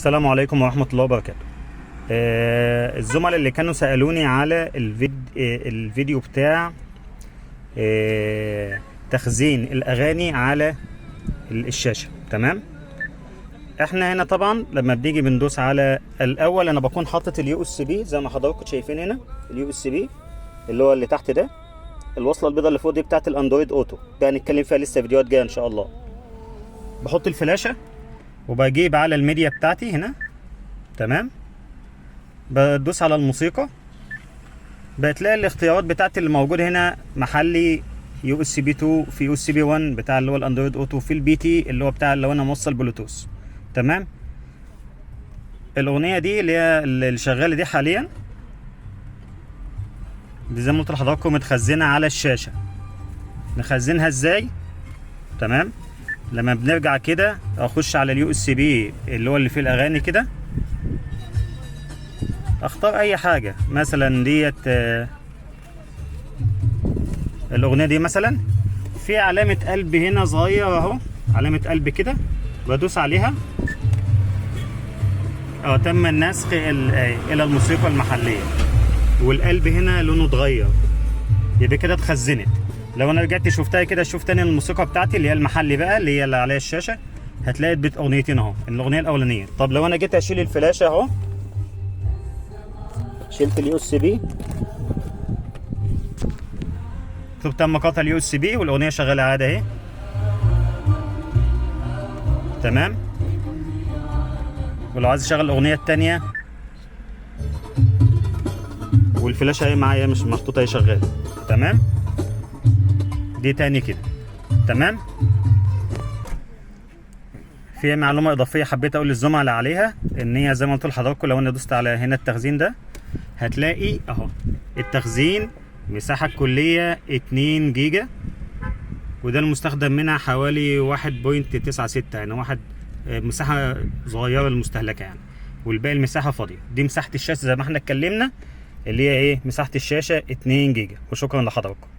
السلام عليكم ورحمة الله وبركاته. الزملاء اللي كانوا سألوني على الفيديو بتاع تخزين الأغاني على الشاشة. تمام. احنا هنا طبعا لما بنيجي بندوس على الأول، أنا بكون حاطط اليو اس بي زي ما حضراتكم شايفين هنا. اليو اس بي اللي هو اللي تحت ده، الوصلة البيضاء اللي فوق دي بتاعت الأندرويد أوتو، ده هنتكلم فيها لسه فيديوهات جاية إن شاء الله. بحط الفلاشة وبجيب على الميديا بتاعتي هنا. تمام. بدوس على الموسيقى، بتلاقي الاختيارات بتاعتي اللي موجوده هنا محلي يو اس بي 2، في يو اس بي 1 بتاع اللي هو الاندرويد اوتو، في البي تي اللي هو بتاع اللي انا موصل بلوتوث. تمام. الاغنيه دي اللي هي اللي شغاله دي حاليا، دي زي ما قلت لحضراتكم متخزنه على الشاشه. نخزنها ازاي؟ تمام. لما بنرجع كده اخش على اليو اس بي اللي هو اللي فيه الاغاني كده، اختار اي حاجه، مثلا ديت الاغنيه دي مثلا في علامه قلب هنا صغيره اهو، علامه قلب كده، بدوس عليها. تم النسخ الى الموسيقى المحليه، والقلب هنا لونه اتغير، يبقى كده اتخزنت. لو انا رجعت شفتها كده، شوف تاني الموسيقى بتاعتي اللي هي المحلي بقى، اللي هي اللي عليها الشاشه، هتلاقي بيت اغنيتين اهو، الاغنيه الاولانيه. طب لو انا جيت اشيل الفلاشه اهو، شلت اليو اس بي، شوف تم قطع اليو اس بي والاغنيه شغاله عادي اهي. تمام. ولو عايز اشغل الاغنيه الثانيه والفلاشه اهي معايا مش محطوطه اهي شغاله. تمام. دي تاني كده. تمام. في معلومه اضافيه حبيت اقول للزملاء عليها، ان هي زي ما قلت لحضراتكم، لو انا دوست على هنا التخزين ده، هتلاقي اهو التخزين مساحه كليه 2 جيجا، وده المستخدم منها حوالي 1.96، يعني واحد مساحه صغيره المستهلكه يعني، والباقي المساحه فاضيه. دي مساحه الشاشه زي ما احنا اتكلمنا، اللي هي ايه، مساحه الشاشه 2 جيجا. وشكرا لحضراتكم.